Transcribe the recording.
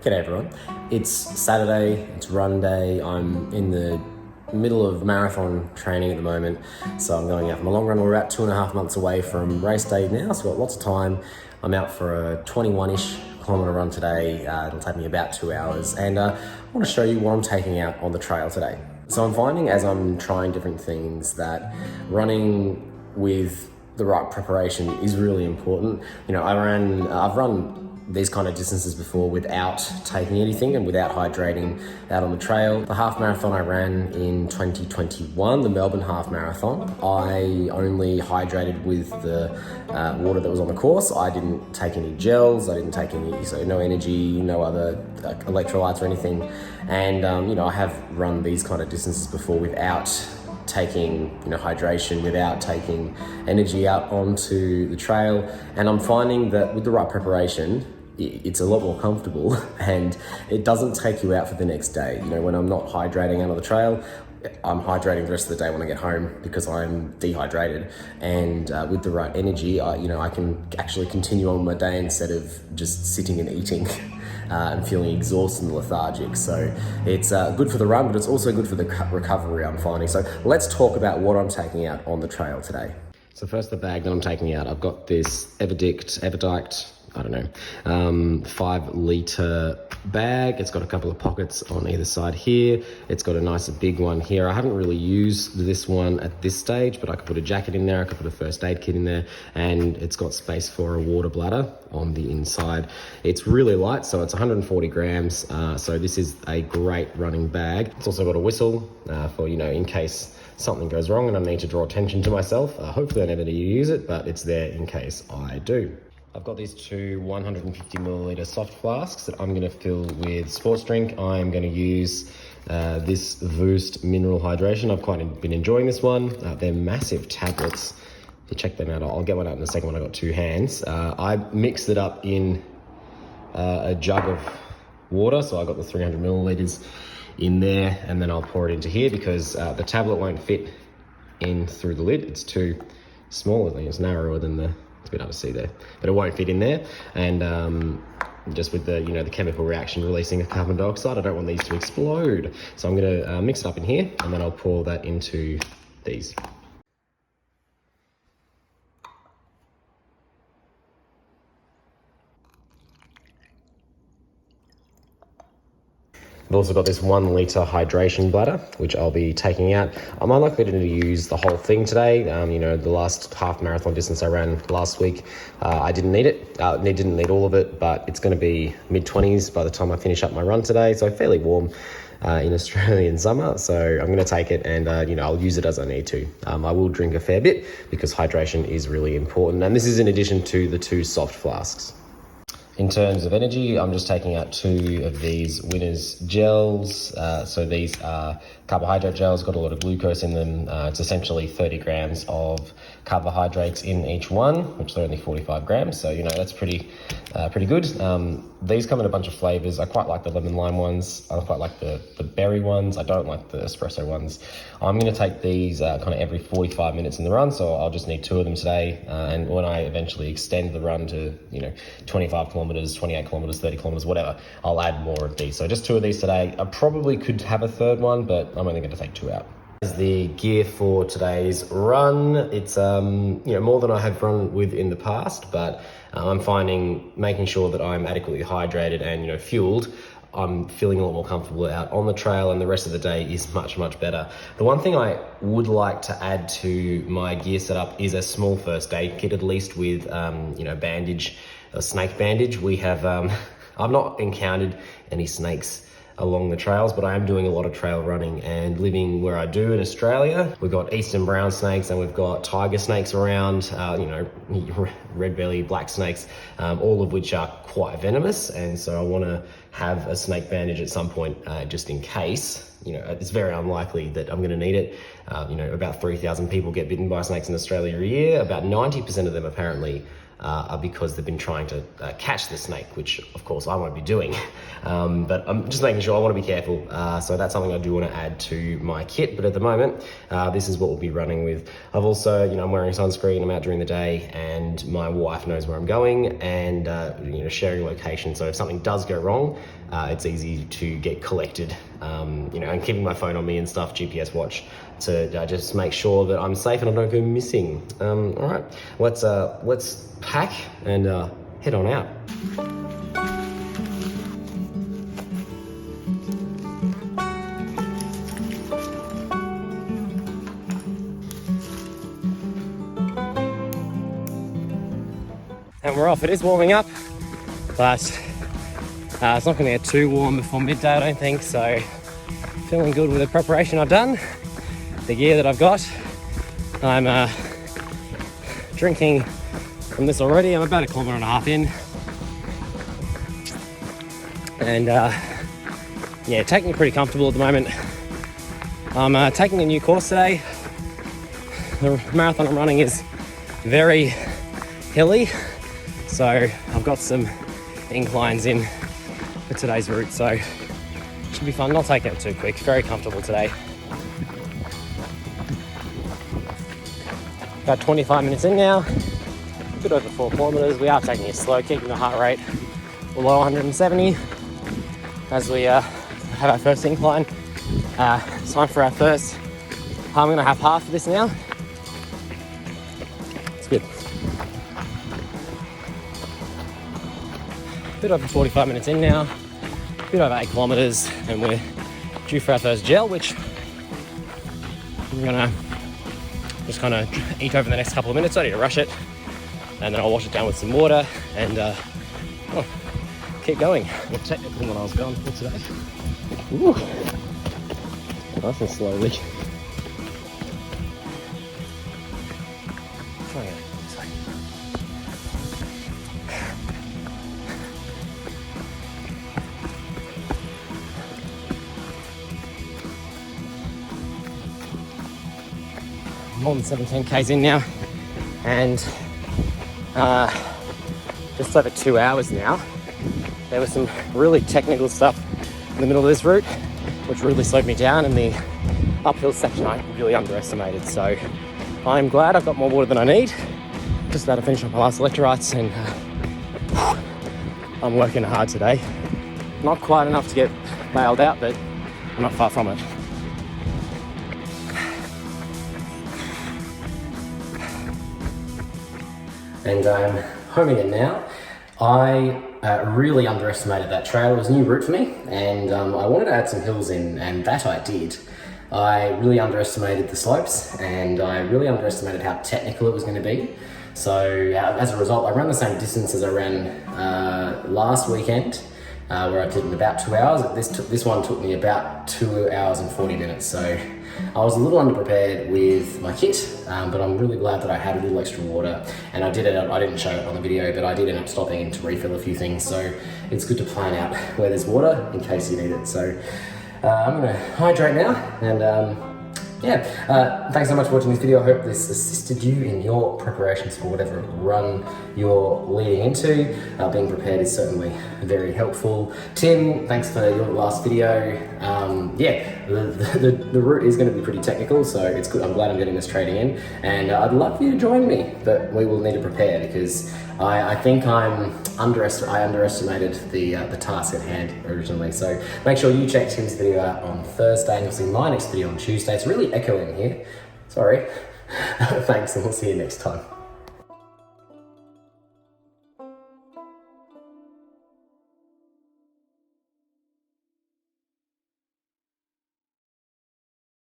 G'day everyone. It's Saturday, it's run day. I'm in the middle of marathon training at the moment. So I'm going out for my long run. We're about 2.5 months away from race day now, so I've got lots of time. I'm out for a 21-ish kilometre run today. It'll take me about 2 hours. And I want to show you what I'm taking out on the trail today. So I'm finding as I'm trying different things that running with the right preparation is really important. You know, I've run these kind of distances before without taking anything and without hydrating out on the trail. The half marathon I ran in 2021, the Melbourne half marathon, I only hydrated with the water that was on the course. I didn't take any gels, I didn't take any, so no energy, no other electrolytes or anything. And you know, I have run these kind of distances before without taking, you know, hydration, without taking energy out onto the trail. And I'm finding that with the right preparation, it's a lot more comfortable and it doesn't take you out for the next day. You know, when I'm not hydrating out on the trail, I'm hydrating the rest of the day when I get home because I'm dehydrated. And with the right energy, I can actually continue on my day instead of just sitting and eating and feeling exhausted and lethargic. So it's good for the run, but it's also good for the recovery, I'm finding. So let's talk about what I'm taking out on the trail today. So first, the bag that I'm taking out, I've got this Everdiked, I don't know, 5 litre bag. It's got a couple of pockets on either side here. It's got a nice big one here. I haven't really used this one at this stage, but I could put a jacket in there, I could put a first aid kit in there, and it's got space for a water bladder on the inside. It's really light, so it's 140 grams. So this is a great running bag. It's also got a whistle for, you know, in case something goes wrong and I need to draw attention to myself. Hopefully I never need to use it, but it's there in case I do. I've got these 2 150 milliliter soft flasks that I'm going to fill with sports drink. I'm going to use this Boost mineral hydration. I've quite been enjoying this one. They're massive tablets. If you check them out, I'll get one out in a second when I've got 2 hands. I mixed it up in a jug of water. So I got the 300 milliliters in there, and then I'll pour it into here because the tablet won't fit in through the lid. It's too small. I think it's narrower than the, it's a bit hard to see there, but it won't fit in there. And just with the, you know, the chemical reaction releasing of carbon dioxide, I don't want these to explode. So I'm gonna mix it up in here, and then I'll pour that into these. I've also got this 1 litre hydration bladder, which I'll be taking out. I'm unlikely to use the whole thing today. You know, the last half marathon distance I ran last week, I didn't need it. I didn't need all of it, but it's going to be mid-20s by the time I finish up my run today. So fairly warm in Australian summer. So I'm going to take it and, you know, I'll use it as I need to. I will drink a fair bit because hydration is really important. And this is in addition to the 2 soft flasks. In terms of energy, I'm just taking out 2 of these Winners gels. So these are carbohydrate gels, got a lot of glucose in them. It's essentially 30 grams of carbohydrates in each one, which are only 45 grams. So, you know, that's pretty good. These come in a bunch of flavors. I quite like the lemon lime ones. I quite like the berry ones. I don't like the espresso ones. I'm going to take these kind of every 45 minutes in the run. So I'll just need 2 of them today. And when I eventually extend the run to, you know, 25 kilometers, 28 kilometers, 30 kilometers, whatever, I'll add more of these. So just 2 of these today. I probably could have a third one, but I'm only going to take 2 out. As the gear for today's run, it's you know, more than I have run with in the past, but I'm finding making sure that I'm adequately hydrated and, you know, fueled, I'm feeling a lot more comfortable out on the trail, and the rest of the day is much, much better. The one thing I would like to add to my gear setup is a small first aid kit, at least with, you know, bandage, a snake bandage. We have, I've not encountered any snakes along the trails, but I am doing a lot of trail running, and living where I do in Australia, we've got eastern brown snakes and we've got tiger snakes around, you know, red belly, black snakes, all of which are quite venomous. And so I want to have a snake bandage at some point, just in case. You know, it's very unlikely that I'm going to need it. You know, about 3,000 people get bitten by snakes in Australia a year. About 90% of them apparently are because they've been trying to catch the snake, which of course I won't be doing. But I'm just making sure I want to be careful. So that's something I do want to add to my kit. But at the moment, this is what we'll be running with. I've also, I'm wearing sunscreen, I'm out during the day, and my wife knows where I'm going, and sharing location. So if something does go wrong, it's easy to get collected, and keeping my phone on me and stuff, GPS watch, to just make sure that I'm safe and I don't go missing. All right, let's pack and head on out. And we're off. It is warming up, but it's not going to get too warm before midday, I don't think. So feeling good with the preparation I've done, the gear that I've got. I'm drinking from this already. I'm about 1.5 kilometers in, and taking it pretty comfortable at the moment. I'm taking a new course today. The marathon I'm running is very hilly, so I've got some inclines in for today's route, so it should be fun. Not taking it too quick, very comfortable today. About 25 minutes in now, a bit over 4 kilometers. We are taking it slow, keeping the heart rate below 170 as we have our first incline. It's time for our first. I'm going to have half of this now. It's good. A bit over 45 minutes in now, a bit over 8 kilometers, and we're due for our first gel, which I'm gonna just kind of eat over the next couple of minutes. I need to rush it, and then I'll wash it down with some water and keep going. More technical than I was going for today. Ooh. Nice and slowly. Trying it this way. More than 17 k's in now, and just over 2 hours now. There was some really technical stuff in the middle of this route, which really slowed me down, and the uphill section I really underestimated. So I'm glad I've got more water than I need. Just about to finish up my last electrolytes, and I'm working hard today. Not quite enough to get bailed out, but I'm not far from it. And I'm homing in now. I really underestimated that trail. It was a new route for me, and I wanted to add some hills in, and that I did. I really underestimated the slopes, and I really underestimated how technical it was going to be. So as a result, I ran the same distance as I ran last weekend, where I did in about 2 hours. This one took me about 2 hours and 40 minutes. So I was a little underprepared with my kit, but I'm really glad that I had a little extra water, and I didn't show it on the video, but I did end up stopping in to refill a few things. So it's good to plan out where there's water in case you need it. So I'm gonna hydrate now, and thanks so much for watching this video. I hope this assisted you in your preparations for whatever run you're leading into. Being prepared is certainly very helpful. Tim, thanks for your last video. The route is going to be pretty technical, so it's good. I'm glad I'm getting this training in, and I'd love for you to join me, but we will need to prepare, because I think I underestimated the task at hand originally. So make sure you check Tim's video out on Thursday, and you'll see my next video on Tuesday. It's really echoing here. Sorry. Thanks, and we'll see you next time.